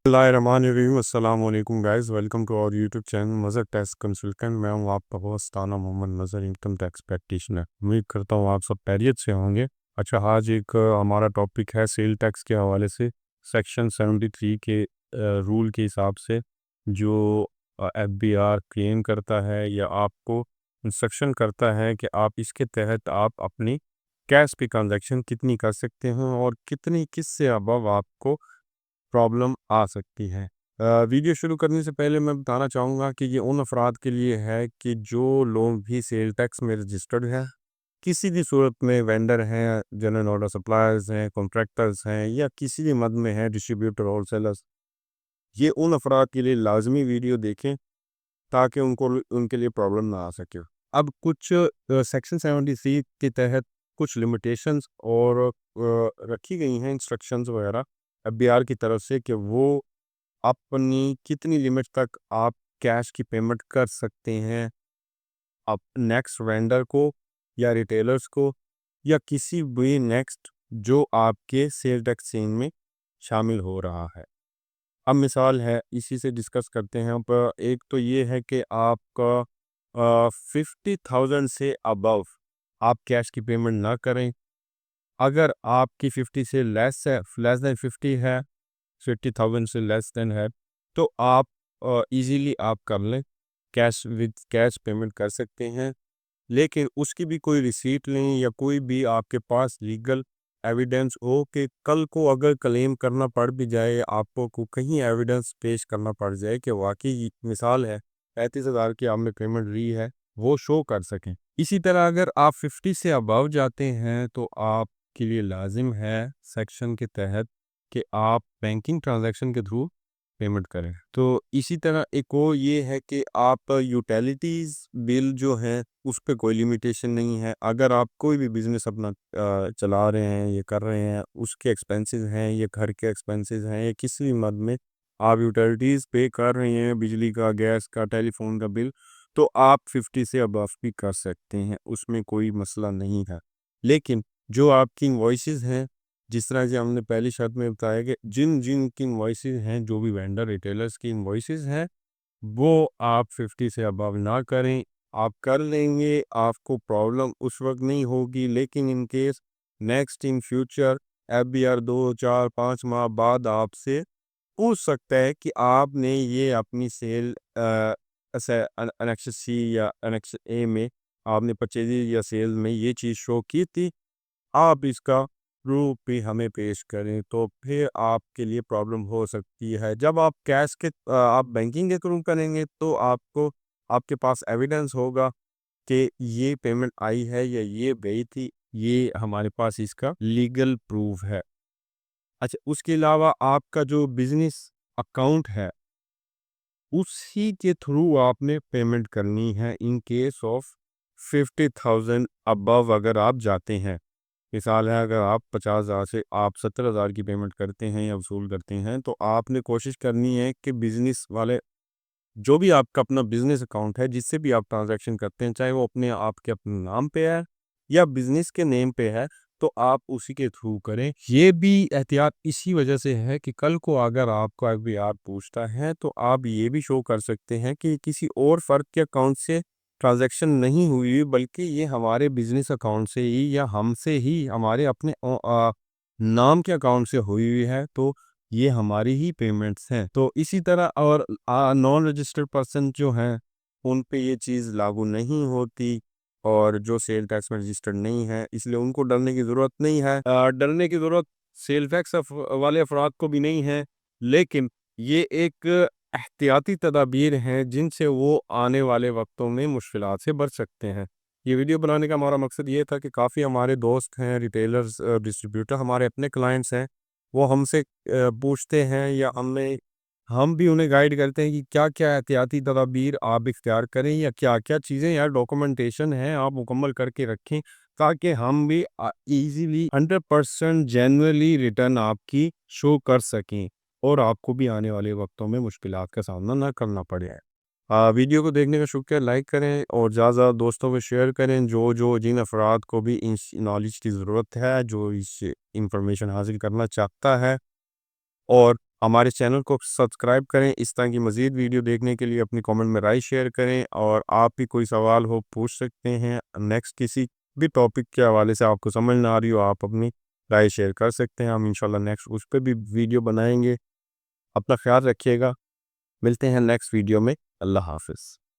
बिस्मिल्लाहिर्रहमानिर्रहीम। अस्सलाम वालेकुम guys, welcome to our YouTube channel Mazhar tax consultant. मैं हूं आपका होस्ट ताना Mohammad Mazhar, income tax practitioner. उम्मीद करता हूं आप सब खैरियत से होंगे। अच्छा, आज एक हमारा टॉपिक है सेल टैक्स के हवाले से। सेक्शन 73 के रूल के हिसाब से जो एफबीआर क्लेम करता है या आपको इंस्ट्रक्शन करता है कि आप इसके तहत आप अपनी कैश पे ट्रांजैक्शन कितनी कर सकते हैं और कितनी किस से अबव आपको प्रॉब्लम आ सकती है। वीडियो शुरू करने से पहले मैं बताना चाहूँगा कि ये उन अफराद के लिए है कि जो लोग भी सेल टैक्स में रजिस्टर्ड हैं, किसी भी सूरत में वेंडर हैं, जनरल ऑर्डर सप्लायर्स हैं, कॉन्ट्रैक्टर्स हैं या किसी भी मद में हैं, डिस्ट्रीब्यूटर होलसेलर्स। ये उन अफराद के लिए लाजमी वीडियो देखें ताकि उनको उनके लिए प्रॉब्लम ना आ सके। अब कुछ सेक्शन 73 के तहत कुछ लिमिटेशंस और रखी गई हैं इंस्ट्रक्शंस वगैरह एफबीआर की तरफ से कि वो अपनी कितनी लिमिट तक आप कैश की पेमेंट कर सकते हैं आप नेक्स्ट वेंडर को या रिटेलर्स को या किसी भी नेक्स्ट जो आपके सेल टैक्स चेन में शामिल हो रहा है। अब मिसाल है, इसी से डिस्कस करते हैं। अब एक तो ये है कि आपका 50,000 से अबव आप कैश की पेमेंट ना करें। अगर आपकी 50 से लेस देन 50 है, 50,000 से लेस देन है, तो आप इजीली आप कर लें, कैश विद कैश पेमेंट कर सकते हैं। लेकिन उसकी भी कोई रिसीट लें या कोई भी आपके पास लीगल एविडेंस हो कि कल को अगर क्लेम करना पड़ भी जाए, आपको को कहीं एविडेंस पेश करना पड़ जाए कि वाकई मिसाल है 35,000 की आपने पेमेंट ली है, वो शो कर सकें। इसी तरह अगर आप 50 से अबव जाते हैं तो आपके लिए लाजिम है सेक्शन के तहत कि आप बैंकिंग ट्रांजैक्शन के थ्रू पेमेंट करें। तो इसी तरह एक और ये है कि आप यूटिलिटीज़ बिल जो हैं उस पे कोई लिमिटेशन नहीं है। अगर आप कोई भी बिज़नेस अपना चला रहे हैं, ये कर रहे हैं, उसके एक्सपेंसेस हैं, ये घर के एक्सपेंसेस हैं या किसी भी मद में आप यूटिलिटीज़ पे कर रहे हैं, बिजली का, गैस का, टेलीफोन का बिल, तो आप 50 से अबव भी कर सकते हैं, उसमें कोई मसला नहीं है। लेकिन जो आपकी इनवॉइसेस हैं, जिस तरह से हमने पहली शर्त में बताया कि जिन जिन की इनवॉइसेस हैं, जो भी वेंडर रिटेलर्स की इनवॉइसेस हैं, वो आप 50 से अबव ना करें। आप कर लेंगे, आपको प्रॉब्लम उस वक्त नहीं होगी, लेकिन in case next in future FBR 2 4 5 माह बाद आपसे पूछ सकता है कि आपने ये अपनी सेल ऐसे अनेक्स सी या अनेक्स ए में आपने परचेज या सेल में ये चीज़ शो की थी, आप इसका प्रूफ भी हमें पेश करें, तो फिर आपके लिए प्रॉब्लम हो सकती है। जब आप कैश के आप बैंकिंग के थ्रू करेंगे तो आपको आपके पास एविडेंस होगा कि ये पेमेंट आई है या ये गई थी, ये हमारे पास इसका लीगल प्रूफ है। अच्छा, उसके अलावा आपका जो बिज़नेस अकाउंट है, उसी के थ्रू आपने पेमेंट करनी है इन केस ऑफ 50,000 अबव अगर आप जाते हैं। मिसाल है, अगर आप 50,000 से आप 70,000 की पेमेंट करते हैं या वसूल करते हैं, तो आपने कोशिश करनी है कि बिज़नेस वाले जो भी आपका अपना बिज़नेस अकाउंट है, जिससे भी आप ट्रांज़ैक्शन करते हैं, चाहे वो अपने आपके अपने नाम पे है या बिज़नेस के नेम पे है, तो आप उसी के थ्रू करें। ये भी एहतियात इसी वजह से है कि कल को अगर आपको एफबीआर पूछता है, तो आप ये भी शो कर सकते हैं कि किसी और फ़र्द के अकाउंट से ट्रांज़ैक्शन नहीं हुई, बल्कि ये हमारे बिज़नेस अकाउंट से ही या हमसे ही हमारे अपने नाम के अकाउंट से हुई हुई है, तो ये हमारी ही पेमेंट्स हैं। तो इसी तरह और नॉन रजिस्टर्ड पर्सन जो हैं, उन पे ये चीज़ लागू नहीं होती और जो सेल टैक्स में रजिस्टर्ड नहीं है, इसलिए उनको डरने की ज़रूरत नहीं है। डरने की ज़रूरत सेल टैक्स वाले अफराद को भी नहीं है, लेकिन ये एक एहतियाती तदाबीर हैं जिनसे वो आने वाले वक्तों में मुश्किलात से बच सकते हैं। ये वीडियो बनाने का हमारा मकसद ये था कि काफ़ी हमारे दोस्त हैं, रिटेलर्स, डिस्ट्रीब्यूटर, हमारे अपने क्लाइंट्स हैं, वो हमसे पूछते हैं या हम भी उन्हें गाइड करते हैं कि क्या-क्या एहतियाती तदाबीर आप इख्तियार करें या क्या-क्या चीज़ें या डॉक्यूमेंटेशन है आप मुकम्मल करके रखें, ताकि हम भी ईज़िली 100% जेन्युइनली रिटर्न आपकी शो कर सकें और आपको भी आने वाले वक्तों में मुश्किलात का सामना ना करना पड़े। वीडियो को देखने का शुक्रिया, लाइक करें और ज़्यादा दोस्तों में शेयर करें जो जिन अफराद को भी इस नॉलेज की ज़रूरत है, जो इस इंफॉर्मेशन हासिल करना चाहता है और हमारे चैनल को सब्सक्राइब करें। इस तरह की मज़ीद वीडियो देखने के लिए अपनी कमेंट में राय शेयर करें, और आप भी कोई सवाल हो पूछ सकते हैं। नेक्स्ट किसी भी टॉपिक के हवाले से आपको समझ ना आ रही हो, आप अपनी राय शेयर कर सकते हैं। हम इंशाल्लाह नेक्स्ट उस पर भी वीडियो बनाएंगे। अपना ख्याल रखिएगा। मिलते हैं नेक्स्ट वीडियो में। अल्लाह हाफ़िज़।